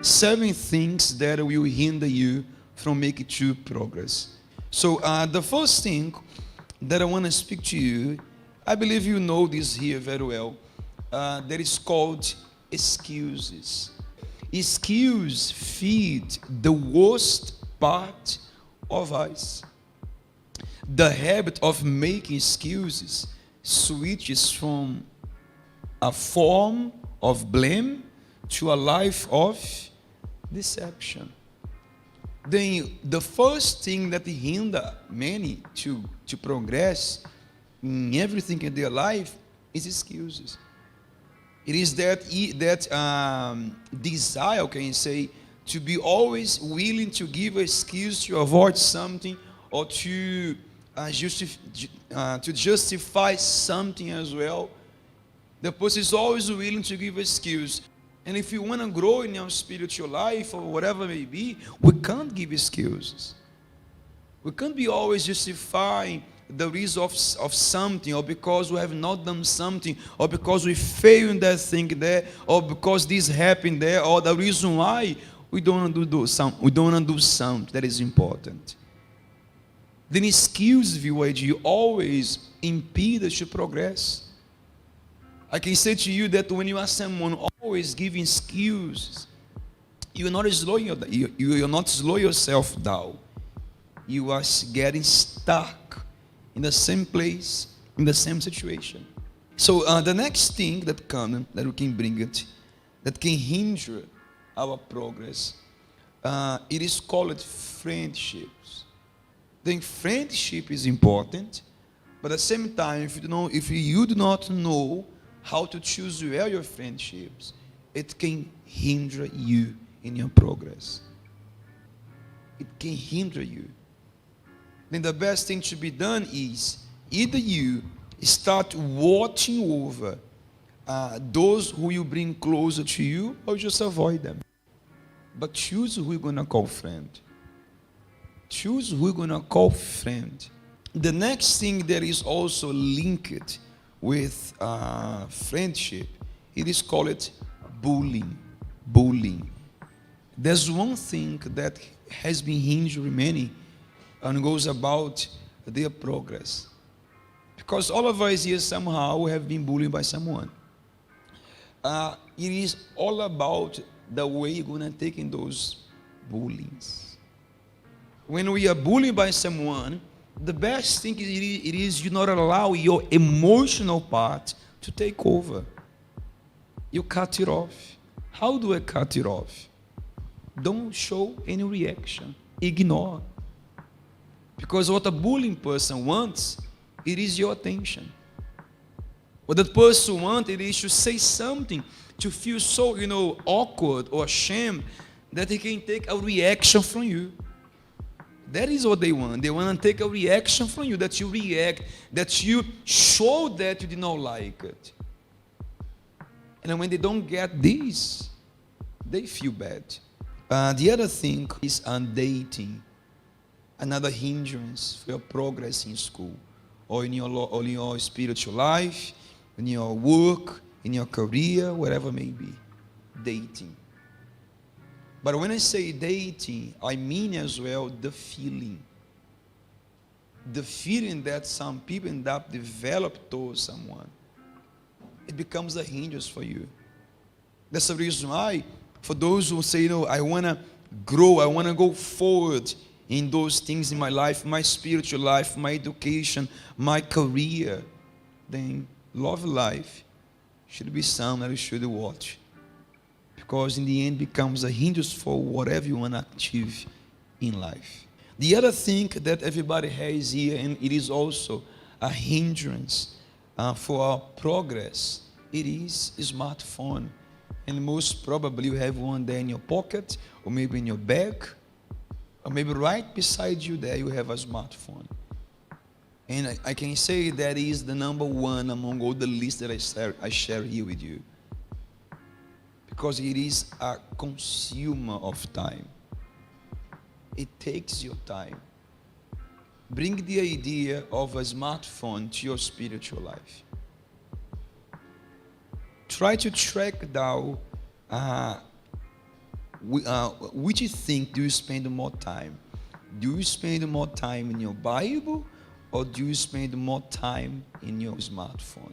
7 things that will hinder you from making true progress. So the first thing that I want to speak to you, I believe you know this here very well, that is called excuses. Excuses feed the worst part of us. The habit of making excuses switches from a form of blame to a life of deception. Then the first thing that hinder many to progress in everything in their life is excuses. It is that desire, can you say, to be always willing to give an excuse to avoid something or to justify something as well. The person is always willing to give an excuse. And if you want to grow in your spiritual life or whatever it may be, we can't give excuses. We can't be always justifying the reason of something, or because we have not done something, or because we failed in that thing there, or because this happened there, or the reason why we don't want to do something that is important. Then excuse view you always impede us to progress. I can say to you that when you are someone always giving excuses, you are not slow yourself down. You are getting stuck in the same place, in the same situation. So the next thing that we can bring it, that can hinder our progress, it is called friendships. Then friendship is important, but at the same time, if you do not know how to choose well your friendships, it can hinder you in your progress. It can hinder you. Then the best thing to be done is either you start watching over those who you bring closer to you, or just avoid them. But choose who you're going to call friend. Choose who you're going to call friend. The next thing that is also linked with friendship, it is called bullying. Bullying. There's one thing that has been hindering many and goes about their progress. Because all of us here somehow have been bullied by someone. It is all about the way you're going to take in those bullies. When we are bullied by someone, the best thing it is you not allow your emotional part to take over. You cut it off. How do I cut it off? Don't show any reaction. Ignore. Because what a bullying person wants, it is your attention. What that person wants, it is to say something, to feel so, awkward or ashamed that he can take a reaction from you. That is what they want. They want to take a reaction from you, that you react, that you show that you did not like it. And when they don't get this, they feel bad. The other thing is dating. Another hindrance for your progress in school, or in your spiritual life, in your work, in your career, whatever it may be. Dating. But when I say dating, I mean as well the feeling. The feeling that some people end up develop towards someone. It becomes a hindrance for you. That's the reason why, for those who say, I want to grow, I want to go forward in those things in my life, my spiritual life, my education, my career, then love life should be something that you should watch. Because in the end, it becomes a hindrance for whatever you want to achieve in life. The other thing that everybody has here, and it is also a hindrance for our progress, it is a smartphone. And most probably you have one there in your pocket, or maybe in your bag, or maybe right beside you there you have a smartphone. And I can say that is the number one among all the lists that I share here with you. Because it is a consumer of time. It takes your time. Bring the idea of a smartphone to your spiritual life. Try to track down which you think do you spend more time? Do you spend more time in your Bible, or do you spend more time in your smartphone?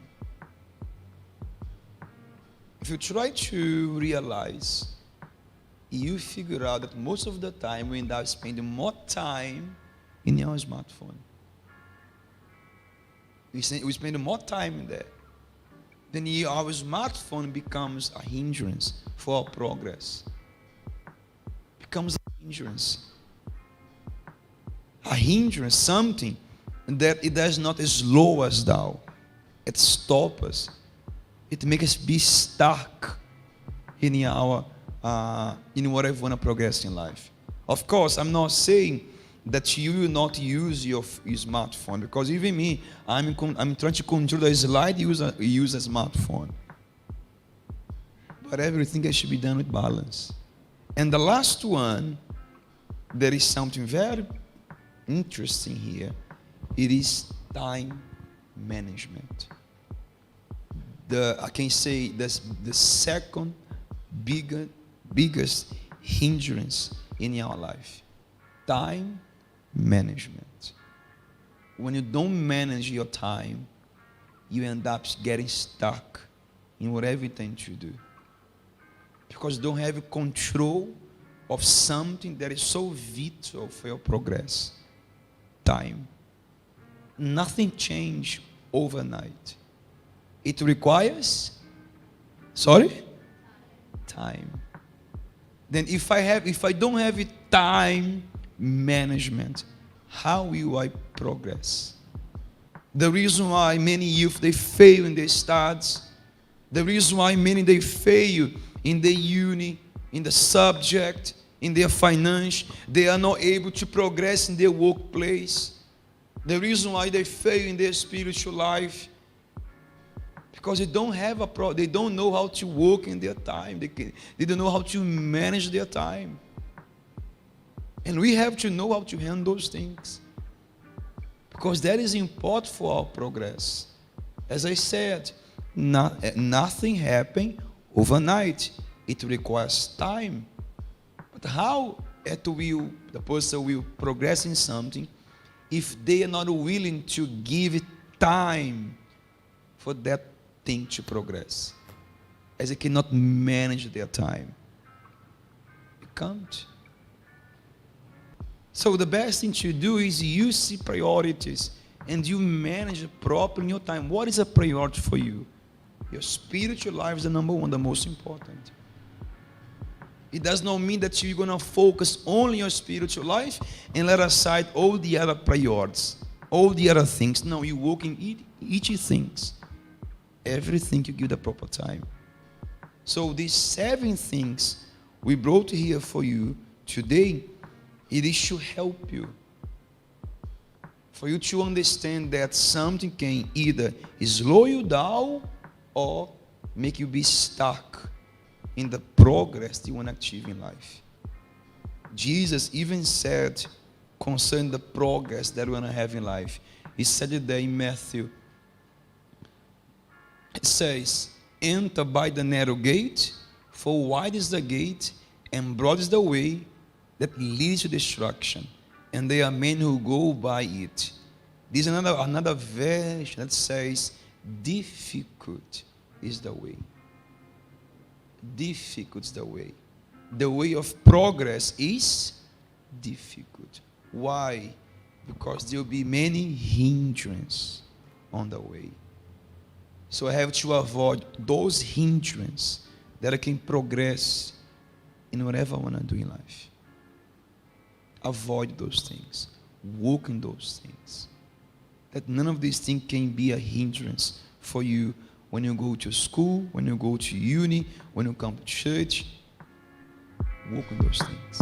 If you try to realize, you figure out that most of the time we end up spending more time in your smartphone. We spend more time in there. Then our smartphone becomes a hindrance for our progress. Becomes a hindrance. A hindrance, something that it does not slow us down. It stops us. It makes us be stuck in our in whatever we want to progress in life. Of course, I'm not saying that you will not use your smartphone, because even me, I'm trying to control the slide use a smartphone. But everything that should be done with balance. And the last one, there is something very interesting here. It is time management. I can say that's the second biggest hindrance in your life. Time management. When you don't manage your time, you end up getting stuck in whatever you tend to do, because you don't have control of something that is so vital for your progress. Time. Nothing changes overnight. It requires time. Then if I don't have time management, how will I progress? The reason why many youth they fail in their studies, the reason why many they fail in the uni, in the subject, in their finance, they are not able to progress in their workplace. The reason why they fail in their spiritual life, because they don't have they don't know how to work in their time. They don't know how to manage their time. And we have to know how to handle those things, because that is important for our progress. As I said, nothing happens overnight. It requires time. But how the person will progress in something if they are not willing to give it time for that thing to progress? As they cannot manage their time. You can't. So the best thing to do is you see priorities and you manage properly your time. What is a priority for you? Your spiritual life is the number one, the most important. It does not mean that you're going to focus only on your spiritual life and let aside all the other priorities, all the other things. No, you work in each things. Everything you give the proper time. So these 7 things we brought here for you today, it is to help you. For you to understand that something can either slow you down or make you be stuck in the progress you want to achieve in life. Jesus even said concerning the progress that we want to have in life. He said it there in Matthew. It says, enter by the narrow gate, for wide is the gate, and broad is the way that leads to destruction, and there are men who go by it. There's another version that says, difficult is the way. Difficult is the way. The way of progress is difficult. Why? Because there will be many hindrances on the way. So I have to avoid those hindrances that I can progress in whatever I want to do in life. Avoid those things. Walk in those things. That none of these things can be a hindrance for you when you go to school, when you go to uni, when you come to church. Walk in those things.